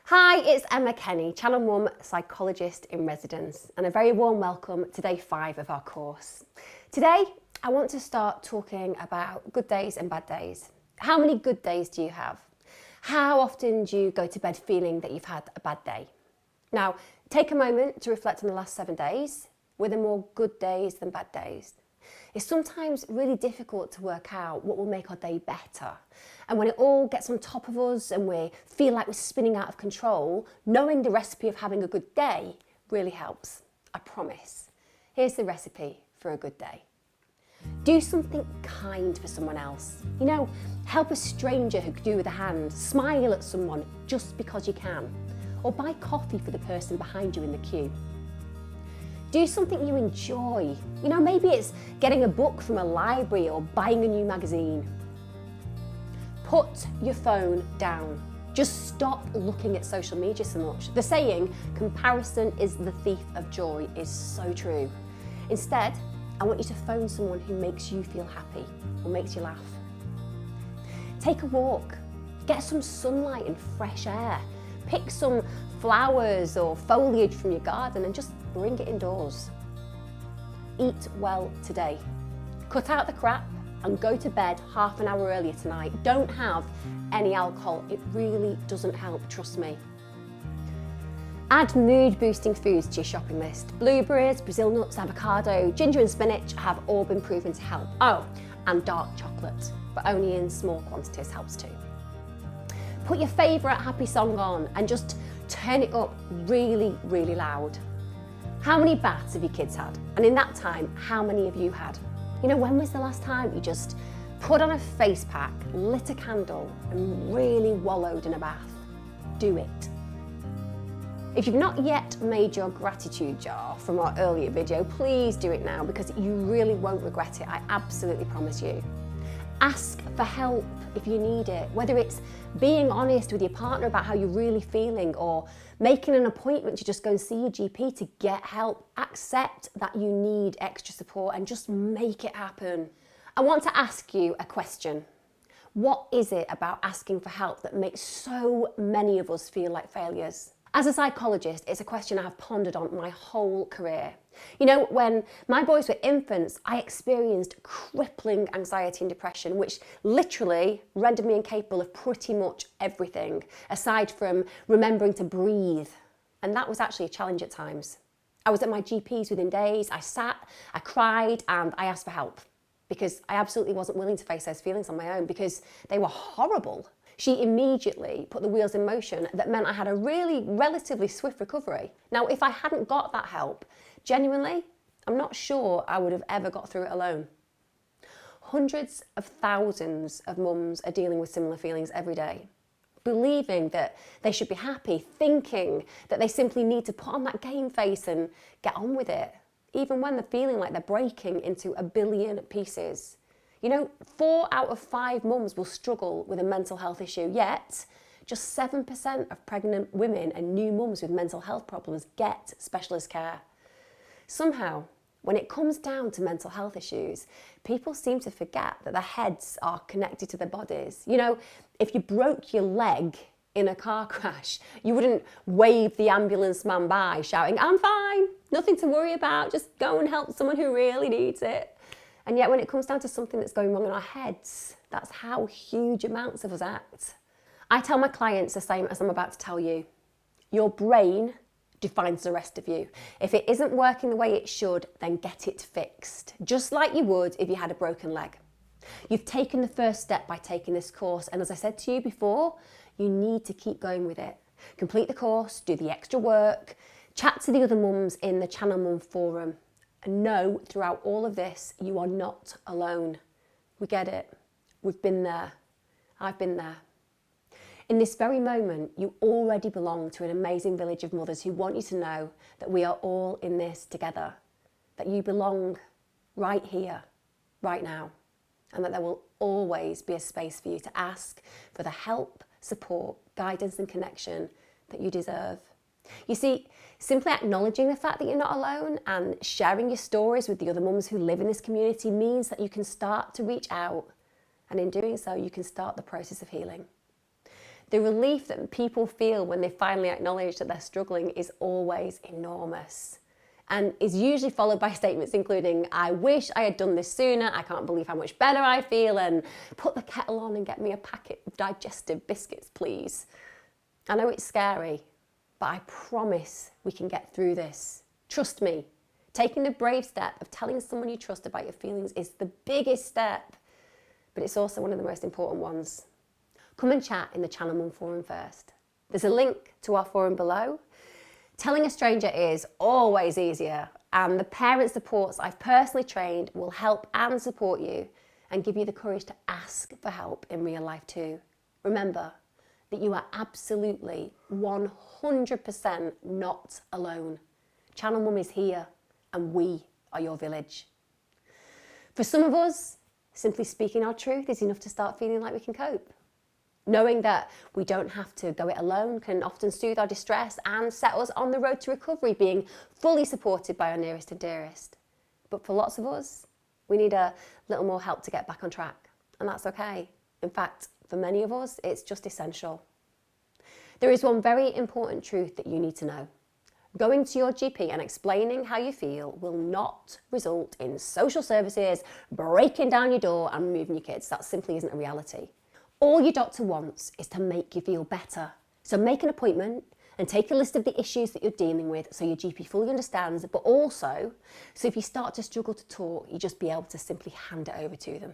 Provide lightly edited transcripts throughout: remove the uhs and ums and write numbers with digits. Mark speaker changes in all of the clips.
Speaker 1: Hi, it's Emma Kenny, Channel Mum Psychologist in Residence, and a very warm welcome to day 5 of our course. Today, I want to start talking about good days and bad days. How many good days do you have? How often do you go to bed feeling that you've had a bad day? Now, take a moment to reflect on the last 7 days. Were there more good days than bad days? It's sometimes really difficult to work out what will make our day better. And when it all gets on top of us and we feel like we're spinning out of control, knowing the recipe of having a good day really helps, I promise. Here's the recipe for a good day. Do something kind for someone else. Help a stranger who could do with a hand, smile at someone just because you can, or buy coffee for the person behind you in the queue. Do something you enjoy. Maybe it's getting a book from a library or buying a new magazine. Put your phone down. Just stop looking at social media so much. The saying, comparison is the thief of joy, is so true. Instead, I want you to phone someone who makes you feel happy or makes you laugh. Take a walk. Get some sunlight and fresh air. Pick some flowers or foliage from your garden and just bring it indoors. Eat well today. Cut out the crap and go to bed half an hour earlier tonight. Don't have any alcohol. It really doesn't help, trust me. Add mood-boosting foods to your shopping list. Blueberries, Brazil nuts, avocado, ginger and spinach have all been proven to help. Oh, and dark chocolate, but only in small quantities helps too. Put your favourite happy song on and just turn it up really, really loud. How many baths have your kids had? And in that time, how many have you had? When was the last time you just put on a face pack, lit a candle and really wallowed in a bath? Do it. If you've not yet made your gratitude jar from our earlier video, please do it now because you really won't regret it, I absolutely promise you. Ask for help if you need it, whether it's being honest with your partner about how you're really feeling or making an appointment to just go and see your GP to get help. Accept that you need extra support and just make it happen. I want to ask you a question. What is it about asking for help that makes so many of us feel like failures? As a psychologist, it's a question I have pondered on my whole career. When my boys were infants, I experienced crippling anxiety and depression, which literally rendered me incapable of pretty much everything, aside from remembering to breathe. And that was actually a challenge at times. I was at my GP's within days. I sat, I cried, and I asked for help because I absolutely wasn't willing to face those feelings on my own because they were horrible. She immediately put the wheels in motion that meant I had a relatively swift recovery. Now, if I hadn't got that help, genuinely, I'm not sure I would have ever got through it alone. Hundreds of thousands of mums are dealing with similar feelings every day, believing that they should be happy, thinking that they simply need to put on that game face and get on with it, even when they're feeling like they're breaking into a billion pieces. 4 out of 5 mums will struggle with a mental health issue, yet just 7% of pregnant women and new mums with mental health problems get specialist care. Somehow, when it comes down to mental health issues, people seem to forget that their heads are connected to their bodies. If you broke your leg in a car crash, you wouldn't wave the ambulance man by shouting, "I'm fine, nothing to worry about, just go and help someone who really needs it." And yet when it comes down to something that's going wrong in our heads, that's how huge amounts of us act. I tell my clients the same as I'm about to tell you. Your brain defines the rest of you. If it isn't working the way it should, then get it fixed, just like you would if you had a broken leg. You've taken the first step by taking this course, and as I said to you before, you need to keep going with it. Complete the course, do the extra work, chat to the other mums in the Channel Mum forum. And know throughout all of this, you are not alone. We get it. We've been there. I've been there. In this very moment, you already belong to an amazing village of mothers who want you to know that we are all in this together, that you belong right here, right now, and that there will always be a space for you to ask for the help, support, guidance and connection that you deserve. You see, simply acknowledging the fact that you're not alone and sharing your stories with the other mums who live in this community means that you can start to reach out, and in doing so, you can start the process of healing. The relief that people feel when they finally acknowledge that they're struggling is always enormous, and is usually followed by statements including, I wish I had done this sooner, I can't believe how much better I feel, and put the kettle on and get me a packet of digestive biscuits, please. I know it's scary, but I promise we can get through this. Trust me, taking the brave step of telling someone you trust about your feelings is the biggest step, but it's also one of the most important ones. Come and chat in the Channel Mum forum first. There's a link to our forum below. Telling a stranger is always easier, and the parent supports I've personally trained will help and support you and give you the courage to ask for help in real life too. Remember that you are absolutely 100% not alone. Channel Mum is here, and we are your village. For some of us, simply speaking our truth is enough to start feeling like we can cope. Knowing that we don't have to go it alone can often soothe our distress and set us on the road to recovery, being fully supported by our nearest and dearest. But for lots of us, we need a little more help to get back on track, and that's okay. In fact, for many of us, it's just essential. There is one very important truth that you need to know. Going to your GP and explaining how you feel will not result in social services breaking down your door and removing your kids. That simply isn't a reality. All your doctor wants is to make you feel better. So make an appointment and take a list of the issues that you're dealing with so your GP fully understands, but also so if you start to struggle to talk, you just be able to simply hand it over to them.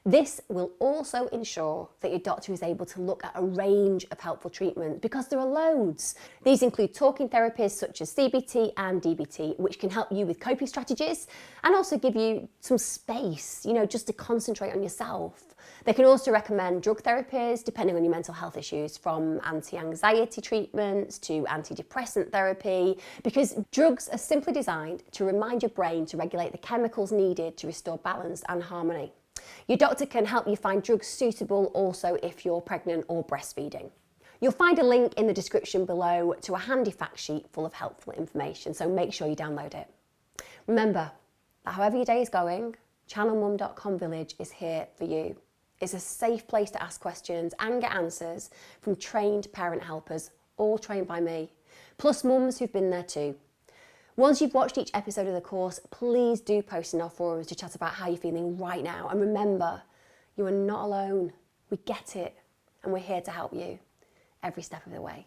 Speaker 1: This will also ensure that your doctor is able to look at a range of helpful treatments, because there are loads. These include talking therapies such as CBT and DBT, which can help you with coping strategies and also give you some space, just to concentrate on yourself. They can also recommend drug therapies depending on your mental health issues, from anti-anxiety treatments to antidepressant therapy, because drugs are simply designed to remind your brain to regulate the chemicals needed to restore balance and harmony. Your doctor can help you find drugs suitable also if you're pregnant or breastfeeding. You'll find a link in the description below to a handy fact sheet full of helpful information, so make sure you download it. Remember that however your day is going, channelmum.com Village is here for you. It's a safe place to ask questions and get answers from trained parent helpers, all trained by me, plus mums who've been there too. Once you've watched each episode of the course, please do post in our forums to chat about how you're feeling right now. And remember, you are not alone. We get it, and we're here to help you every step of the way.